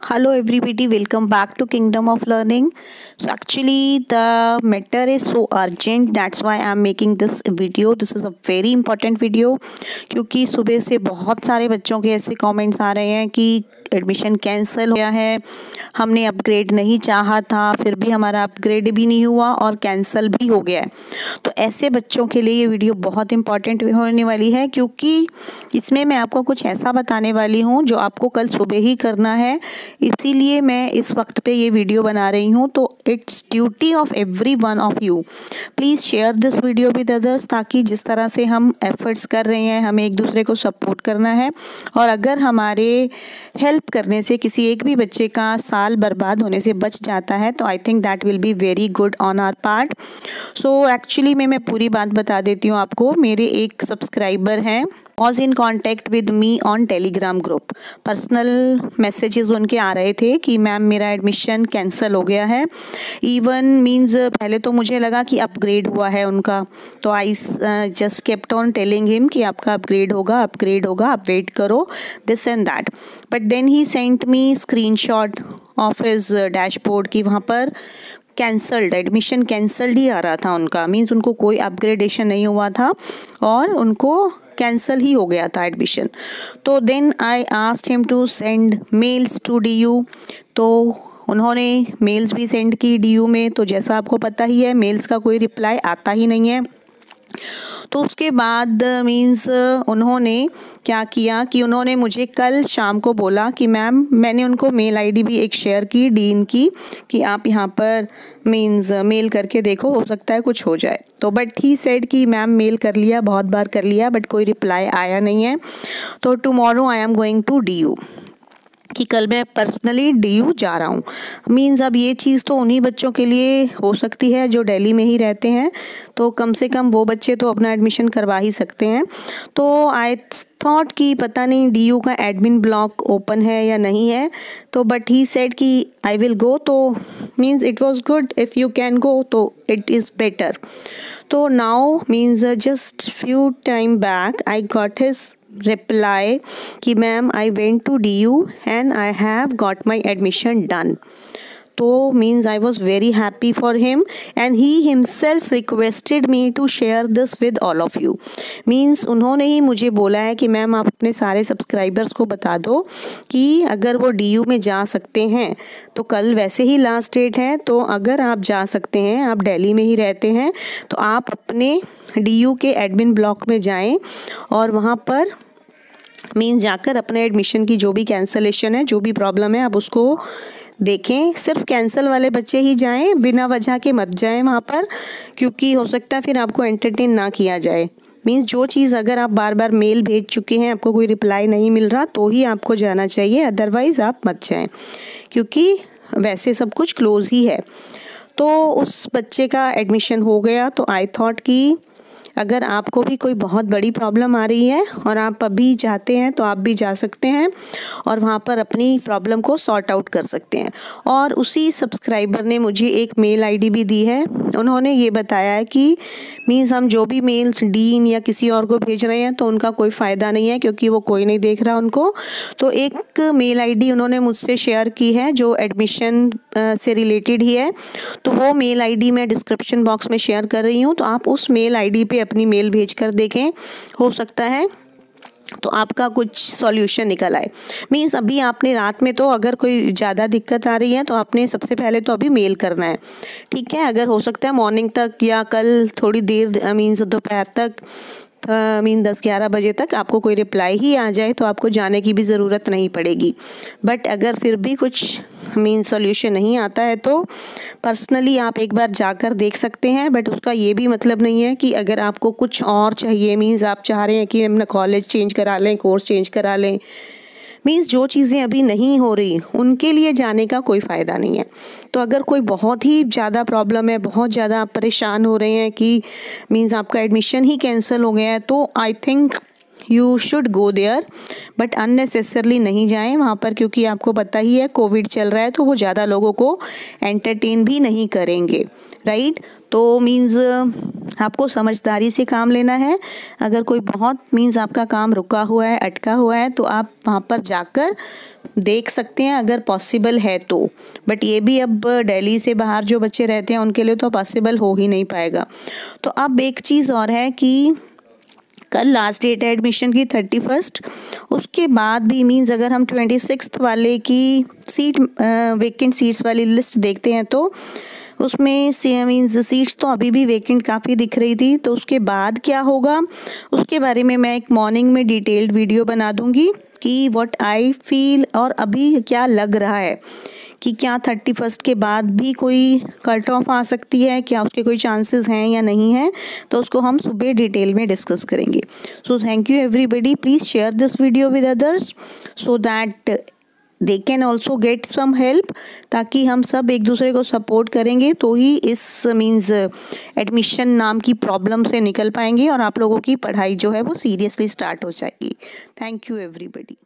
Hello everybody, welcome back to Kingdom of Learning. So actually the matter is so urgent, that's why I am making this video. This is a very important video क्योंकि सुबह से बहुत सारे बच्चों के ऐसे comments आ रहे हैं कि एडमिशन कैंसिल हो गया है, हमने अपग्रेड नहीं चाहा था, फिर भी हमारा अपग्रेड भी नहीं हुआ और कैंसिल भी हो गया है। तो ऐसे बच्चों के लिए ये वीडियो बहुत इंपॉर्टेंट होने वाली है क्योंकि इसमें मैं आपको कुछ ऐसा बताने वाली हूँ जो आपको कल सुबह ही करना है, इसीलिए मैं इस वक्त पे ये वीडियो बना रही हूँ। तो it's duty of every one of you, please share this video with others, ताकि जिस तरह से हम एफर्ट्स कर रहे हैं हमें एक दूसरे को सपोर्ट करना है। और अगर हमारे हेल्प करने से किसी एक भी बच्चे का साल बर्बाद होने से बच जाता है तो I think that will be very good on our part. So actually मैं पूरी बात बता देती हूँ आपको। मेरे एक सब्सक्राइबर हैं, was in contact with me on Telegram group. Personal messages उनके आ रहे थे कि मैम मेरा एडमिशन कैंसिल हो गया है। इवन मीन्स पहले तो मुझे लगा कि अपग्रेड हुआ है उनका, तो I just kept on telling him कि आपका अपग्रेड होगा, आप वेट करो, this and that. But then he sent me screenshot of his dashboard कि वहाँ पर कैंसल्ड, एडमिशन कैंसल्ड ही आ रहा था उनका। मीन्स उनको कोई अपग्रेडेशन नहीं हुआ था और उनको कैंसल ही हो गया था एडमिशन। तो then I asked him to send mails to DU। तो उन्होंने मेल्स भी सेंड की DU में। तो जैसा आपको पता ही है मेल्स का कोई रिप्लाई आता ही नहीं है। तो उसके बाद मीन्स उन्होंने क्या किया कि उन्होंने मुझे कल शाम को बोला कि मैम, मैंने उनको मेल ID भी एक शेयर की डीन की कि आप यहाँ पर मीन्स मेल करके देखो, हो सकता है कुछ हो जाए। तो बट ही सेड कि मैम मेल कर लिया, बहुत बार कर लिया, बट कोई रिप्लाई आया नहीं है। तो tomorrow I am going to DU, कि कल मैं पर्सनली DU जा रहा हूँ। मीन्स अब ये चीज़ तो उन्हीं बच्चों के लिए हो सकती है जो दिल्ली में ही रहते हैं, तो कम से कम वो बच्चे तो अपना एडमिशन करवा ही सकते हैं। तो आई थॉट कि पता नहीं DU का एडमिन ब्लॉक ओपन है या नहीं है। तो बट ही सेड कि आई विल गो। तो means it was good, if you can go तो इट इज़ बेटर। तो now means just few time back I got his reply कि ma'am I went to DU and I have got my admission done। तो means I was very happy for him and he himself requested me to share this with all of you. Means उन्होंने ही मुझे बोला है कि ma'am आप अपने सारे सब्सक्राइबर्स को बता दो कि अगर वो DU में जा सकते हैं तो कल वैसे ही लास्ट डेट है, तो अगर आप जा सकते हैं, आप दिल्ली में ही रहते हैं, तो आप अपने DU के एडमिन ब्लॉक में जाएं और वहाँ पर मीन्स जाकर अपने एडमिशन की जो भी कैंसलेशन है, जो भी प्रॉब्लम है, आप उसको देखें। सिर्फ कैंसिल वाले बच्चे ही जाएं, बिना वजह के मत जाएं वहाँ पर, क्योंकि हो सकता है फिर आपको एंटरटेन ना किया जाए। मीन्स जो चीज़ अगर आप बार बार मेल भेज चुके हैं, आपको कोई रिप्लाई नहीं मिल रहा, तो ही आपको जाना चाहिए, अदरवाइज़ आप मत जाएं, क्योंकि वैसे सब कुछ क्लोज़ ही है। तो उस बच्चे का एडमिशन हो गया। तो आई थॉट कि अगर आपको भी कोई बहुत बड़ी प्रॉब्लम आ रही है और आप अभी चाहते हैं तो आप भी जा सकते हैं और वहाँ पर अपनी प्रॉब्लम को सॉर्ट आउट कर सकते हैं। और उसी सब्सक्राइबर ने मुझे एक मेल ID भी दी है। उन्होंने ये बताया है कि मीन्स हम जो भी मेल्स डीन या किसी और को भेज रहे हैं तो उनका कोई फ़ायदा नहीं है, क्योंकि वो कोई नहीं देख रहा उनको। तो एक मेल ID उन्होंने मुझसे शेयर की है जो एडमिशन से रिलेटेड ही है। तो वो मेल ID मैं डिस्क्रिप्शन बॉक्स में शेयर कर रही हूँ, तो आप उस मेल ID पे अपनी मेल भेज कर देखें, हो सकता है तो आपका कुछ सॉल्यूशन निकल आए। मीन्स अभी आपने रात में तो अगर कोई ज़्यादा दिक्कत आ रही है तो आपने सबसे पहले तो अभी मेल करना है, ठीक है। अगर हो सकता है मॉर्निंग तक या कल थोड़ी देर मीन्स दोपहर तक मीन 10-11 बजे तक आपको कोई रिप्लाई ही आ जाए तो आपको जाने की भी ज़रूरत नहीं पड़ेगी। बट अगर फिर भी कुछ मीन सॉल्यूशन नहीं आता है तो पर्सनली आप एक बार जाकर देख सकते हैं। बट उसका ये भी मतलब नहीं है कि अगर आपको कुछ और चाहिए, मीन्स आप चाह रहे हैं कि अपना कॉलेज चेंज करा लें, कोर्स चेंज करा लें, मीन्स जो चीज़ें अभी नहीं हो रही उनके लिए जाने का कोई फ़ायदा नहीं है। तो अगर कोई बहुत ही ज़्यादा प्रॉब्लम है, बहुत ज़्यादा आप परेशान हो रहे हैं कि मीन्स आपका एडमिशन ही कैंसिल हो गया है, तो I think you should go there, but unnecessarily नहीं जाएं वहाँ पर, क्योंकि आपको पता ही है कोविड चल रहा है तो वो ज़्यादा लोगों को एंटरटेन भी नहीं करेंगे, राइट। तो मीन्स आपको समझदारी से काम लेना है। अगर कोई बहुत मीन्स आपका काम रुका हुआ है, अटका हुआ है, तो आप वहाँ पर जाकर देख सकते हैं अगर पॉसिबल है तो। बट ये भी अब दिल्ली से बाहर जो बच्चे रहते हैं उनके लिए तो पॉसिबल हो ही नहीं पाएगा। तो अब एक चीज़ और है कि कल लास्ट डेट है एडमिशन की 31st। उसके बाद भी मीन्स अगर हम 26th वाले की सीट वेकेंट सीट्स वाली लिस्ट देखते हैं तो उसमें मीन्स सीट्स तो अभी भी वेकेंट काफ़ी दिख रही थी। तो उसके बाद क्या होगा उसके बारे में मैं एक मॉर्निंग में डिटेल्ड वीडियो बना दूंगी कि व्हाट आई फील, और अभी क्या लग रहा है कि क्या 31st के बाद भी कोई कट ऑफ आ सकती है, क्या उसके कोई चांसेस हैं या नहीं है। तो उसको हम सुबह डिटेल में डिस्कस करेंगे। So thank you everybody, please share this video with others so that they can also get some help, ताकि हम सब एक दूसरे को सपोर्ट करेंगे तो ही इस मीन्स एडमिशन नाम की प्रॉब्लम से निकल पाएंगे और आप लोगों की पढ़ाई जो है वो सीरियसली स्टार्ट हो जाएगी। Thank you everybody.